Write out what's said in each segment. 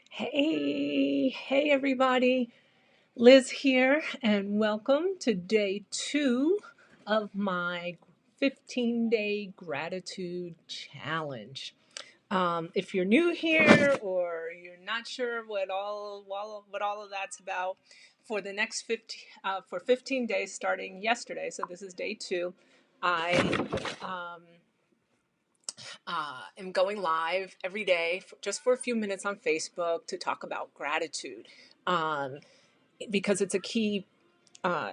Hey everybody. Liz here, and welcome to day 2 of my 15-day gratitude challenge. If you're new here or you're not sure what all of that's about, for the next 15 days starting yesterday, so this is day 2, I um, am going live every day just for a few minutes on Facebook to talk about gratitude, um, because it's a key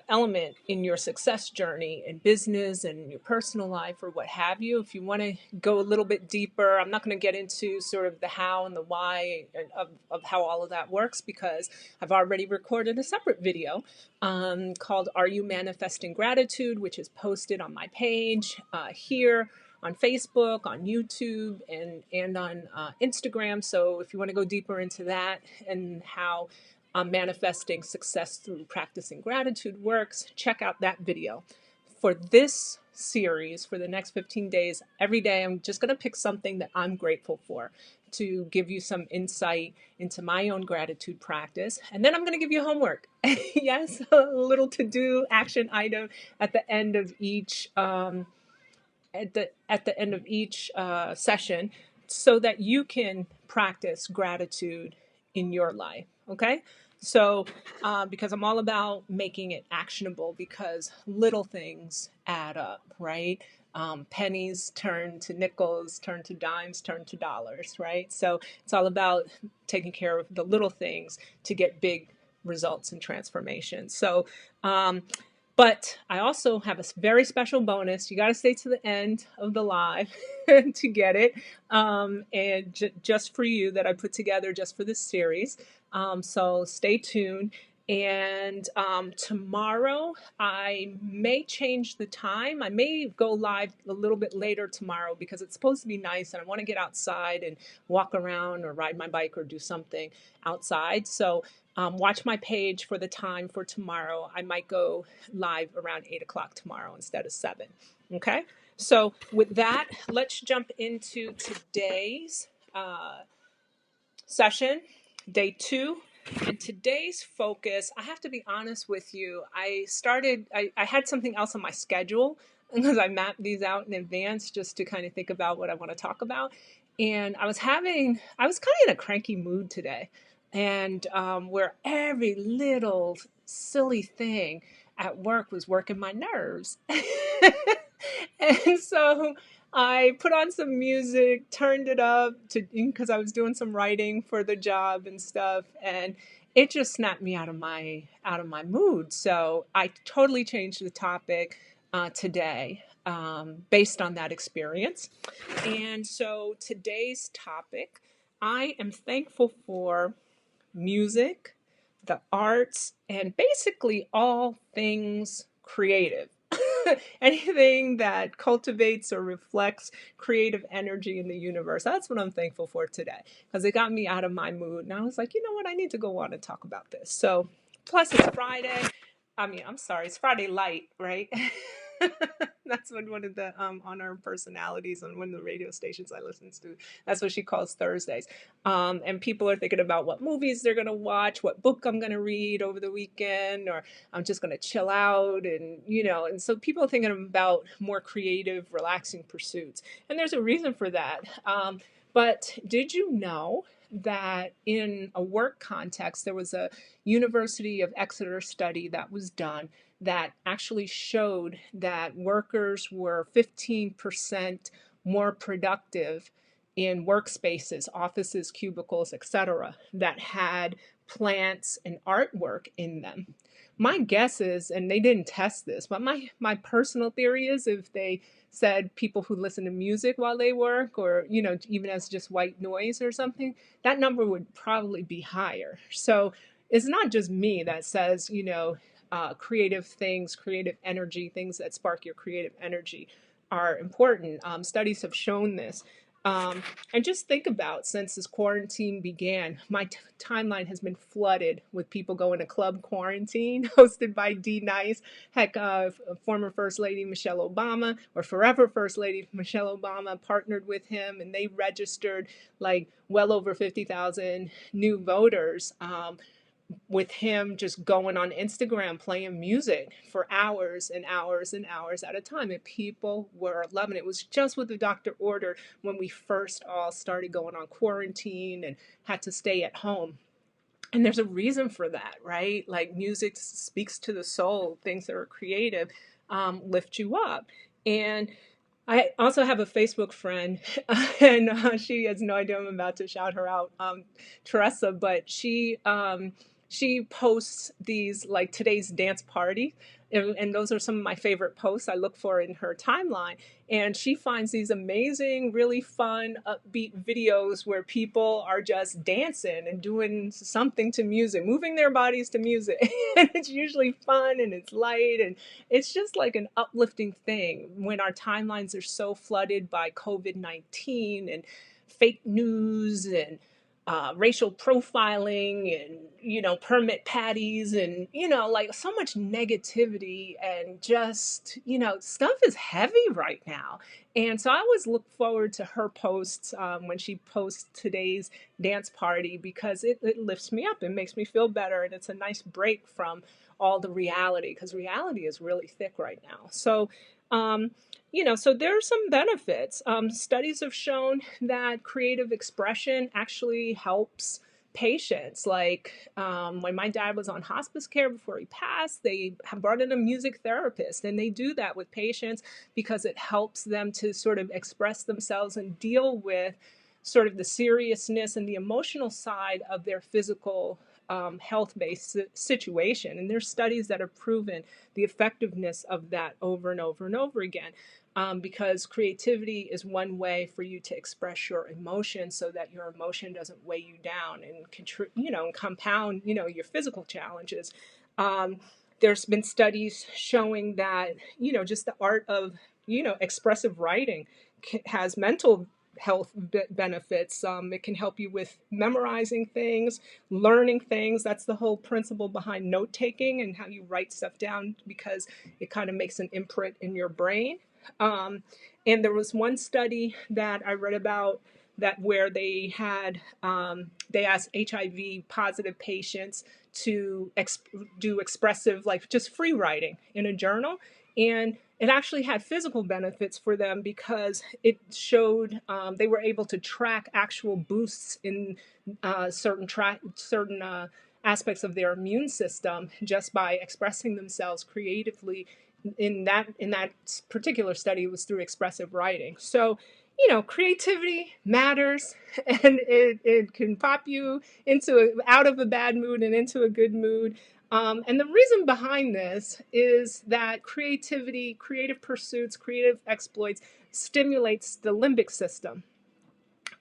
element in your success journey in business and your personal life or what have you. If you want to go a little bit deeper, I'm not going to get into sort of the how and the why of how all of that works, because I've already recorded a separate video called Are You Manifesting Gratitude, which is posted on my page here on Facebook, on YouTube, and on Instagram. So if you want to go deeper into that and how manifesting success through practicing gratitude works, check out that video. For this series, for the next 15 days, every day I'm just going to pick something that I'm grateful for to give you some insight into my own gratitude practice. And then I'm going to give you homework. Yes, a little to do action item at the end of each session, so that you can practice gratitude in your life. Okay, so because I'm all about making it actionable, because little things add up, right? Pennies turn to nickels, turn to dimes, turn to dollars, right? So it's all about taking care of the little things to get big results and transformation. So but I also have a very special bonus. You got to stay to the end of the live to get it. And just for you, that I put together just for this series. So stay tuned. And tomorrow, I may change the time. I may go live a little bit later tomorrow, because it's supposed to be nice and I want to get outside and walk around or ride my bike or do something outside. So watch my page for the time for tomorrow. I might go live around 8 o'clock tomorrow instead of 7. Okay? So, with that, let's jump into today's session, day 2. And today's focus, I have to be honest with you, I had something else on my schedule because I mapped these out in advance just to kind of think about what I want to talk about. And I was kind of in a cranky mood today. And where every little silly thing at work was working my nerves. And so I put on some music, turned it up because I was doing some writing for the job and stuff, and it just snapped me out of my mood. So I totally changed the topic today based on that experience. And so today's topic, I am thankful for music, the arts, and basically all things creative. Anything that cultivates or reflects creative energy in the universe. That's what I'm thankful for today, because it got me out of my mood. And I was like, you know what? I need to go on and talk about this. So, plus it's Friday. I'm sorry, it's Friday light, right? That's what one of the on our personalities on one of the radio stations I listen to. That's what she calls Thursdays. And people are thinking about what movies they're going to watch, what book I'm going to read over the weekend, or I'm just going to chill out. And so people are thinking about more creative, relaxing pursuits. And there's a reason for that. But did you know that in a work context, there was a University of Exeter study that was done that actually showed that workers were 15% more productive in workspaces, offices, cubicles, etc., that had plants and artwork in them. My guess is, and they didn't test this, but my personal theory is, if they said people who listen to music while they work, or even as just white noise or something, that number would probably be higher. So it's not just me that says, creative things, creative energy, things that spark your creative energy are important. Studies have shown this. Um, and just think about, since this quarantine began, my timeline has been flooded with people going to Club Quarantine, hosted by D Nice. Heck, former First Lady Michelle Obama, or forever First Lady Michelle Obama, partnered with him, and they registered like well over 50,000 new voters. With him just going on Instagram playing music for hours and hours and hours at a time. And people were loving it. It was just what the doctor ordered when we first all started going on quarantine and had to stay at home. And there's a reason for that, right? Like music speaks to the soul, things that are creative lift you up. And I also have a Facebook friend, and she has no idea I'm about to shout her out, Teresa, but she posts these like today's dance party, and those are some of my favorite posts I look for in her timeline. And she finds these amazing, really fun, upbeat videos where people are just dancing and doing something to music, moving their bodies to music. And it's usually fun and it's light and it's just like an uplifting thing when our timelines are so flooded by COVID-19 and fake news and racial profiling and permit patties and like so much negativity and just stuff is heavy right now. And so I always look forward to her posts when she posts today's dance party, because it lifts me up and makes me feel better, and it's a nice break from all the reality, because reality is really thick right now. So so there are some benefits. Studies have shown that creative expression actually helps patients. Like when my dad was on hospice care before he passed, they brought in a music therapist, and they do that with patients because it helps them to sort of express themselves and deal with sort of the seriousness and the emotional side of their physical health-based situation. And there's studies that have proven the effectiveness of that over and over and over again. Because creativity is one way for you to express your emotion so that your emotion doesn't weigh you down and compound your physical challenges. There's been studies showing that just the art of expressive writing has mental health benefits. It can help you with memorizing things, learning things. That's the whole principle behind note taking and how you write stuff down, because it kind of makes an imprint in your brain. And there was one study that I read about that where they asked HIV positive patients to do expressive, like just free writing in a journal, and it actually had physical benefits for them because it showed they were able to track actual boosts in certain aspects of their immune system just by expressing themselves creatively. In that particular study, it was through expressive writing. So creativity matters, and it can pop you out of a bad mood and into a good mood. And the reason behind this is that creativity, creative pursuits, creative exploits stimulates the limbic system.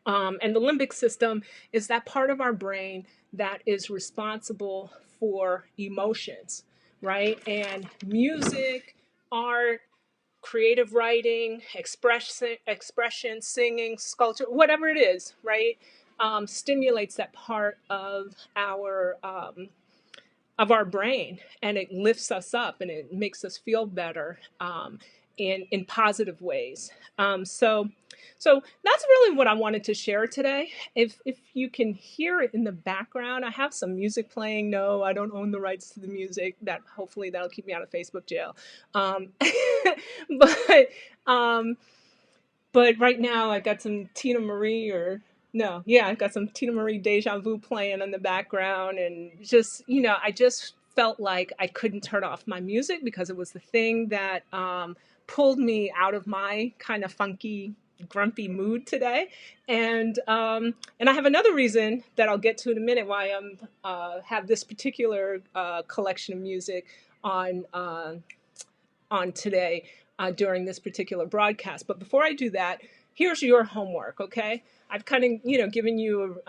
And the limbic system is that part of our brain that is responsible for emotions, right? And music, art, creative writing, expression, singing, sculpture, whatever it is, right? Stimulates that part of our brain, and it lifts us up and it makes us feel better in positive ways. So that's really what I wanted to share today. If you can hear it in the background, I have some music playing. No, I don't own the rights to the music. That hopefully that'll keep me out of Facebook jail. But um, but right now I got some Tina Marie or no, yeah, I got some Tina Marie Deja Vu playing in the background, and just I just felt like I couldn't turn off my music because it was the thing that pulled me out of my kind of funky, grumpy mood today. And I have another reason that I'll get to in a minute why I'm have this particular collection of music on today during this particular broadcast. But before I do that, here's your homework, okay? I've kind of, given you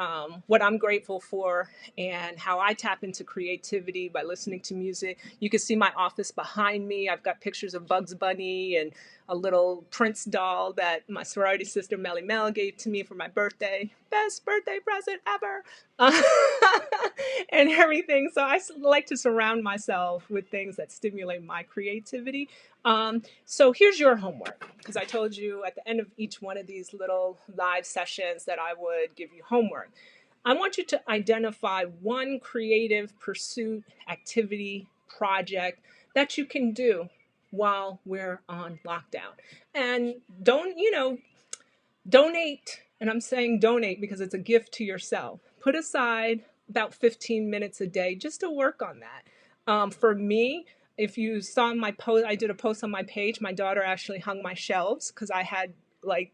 what I'm grateful for and how I tap into creativity by listening to music. You can see my office behind me. I've got pictures of Bugs Bunny and a little Prince doll that my sorority sister Melly Mel gave to me for my birthday. Best birthday present ever. Uh, and everything. So I like to surround myself with things that stimulate my creativity. So here's your homework, because I told you at the end of each one of these little live sessions that I would give you homework. I want you to identify one creative pursuit, activity, project that you can do while we're on lockdown. And don't, donate. And I'm saying donate because it's a gift to yourself. Put aside about 15 minutes a day just to work on that. For me, if you saw my post, I did a post on my page. My daughter actually hung my shelves because I had like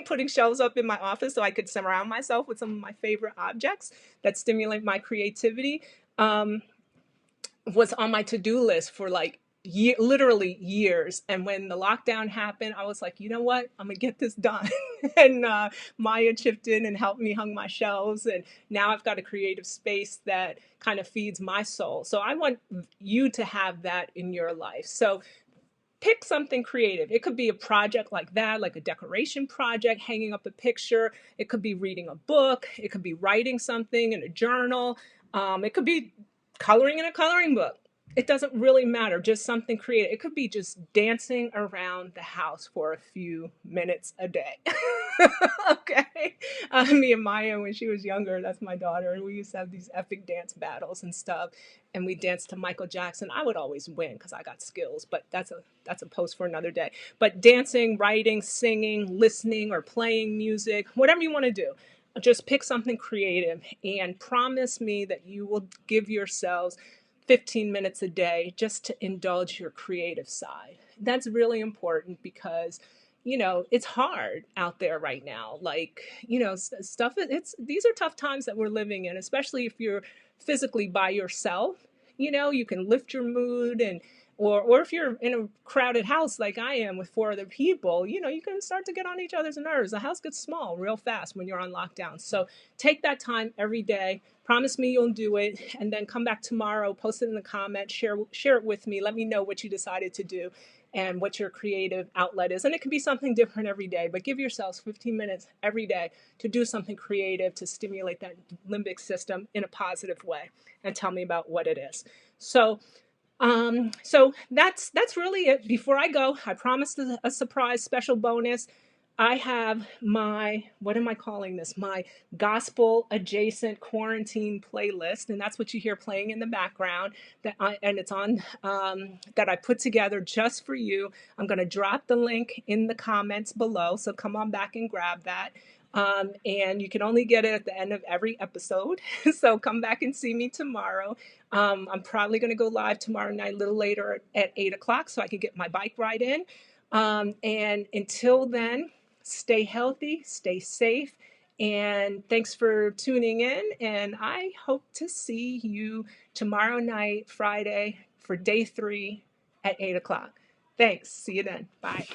putting shelves up in my office so I could surround myself with some of my favorite objects that stimulate my creativity. Was on my to-do list for like literally years. And when the lockdown happened, I was like, you know what? I'm gonna get this done. And Maya chipped in and helped me hung my shelves. And now I've got a creative space that kind of feeds my soul. So I want you to have that in your life. So pick something creative. It could be a project like that, like a decoration project, hanging up a picture. It could be reading a book. It could be writing something in a journal. It could be coloring in a coloring book. It doesn't really matter, just something creative. It could be just dancing around the house for a few minutes a day. Okay. Me and Maya, when she was younger, that's my daughter, and we used to have these epic dance battles and stuff. And we danced to Michael Jackson. I would always win because I got skills, but that's a post for another day. But dancing, writing, singing, listening, or playing music, whatever you want to do, just pick something creative and promise me that you will give yourselves 15 minutes a day just to indulge your creative side. That's really important because it's hard out there right now. Like, stuff, these are tough times that we're living in, especially if you're physically by yourself. You can lift your mood, and or if you're in a crowded house like I am with four other people, you can start to get on each other's nerves. The house gets small real fast when you're on lockdown. So take that time every day. Promise me you'll do it, and then come back tomorrow, post it in the comments, share it with me. Let me know what you decided to do and what your creative outlet is. And it can be something different every day, but give yourselves 15 minutes every day to do something creative to stimulate that limbic system in a positive way, and tell me about what it is. So that's really it. Before I go, I promised a surprise special bonus. I have my, what am I calling this? My gospel adjacent quarantine playlist, and that's what you hear playing in the background. And it's on that I put together just for you. I'm going to drop the link in the comments below, so come on back and grab that. And you can only get it at the end of every episode. So come back and see me tomorrow. I'm probably going to go live tomorrow night, a little later at 8 o'clock, so I can get my bike ride in. And until then, stay healthy, stay safe, and thanks for tuning in. And I hope to see you tomorrow night, Friday, for day 3 at 8 o'clock. Thanks. See you then. Bye.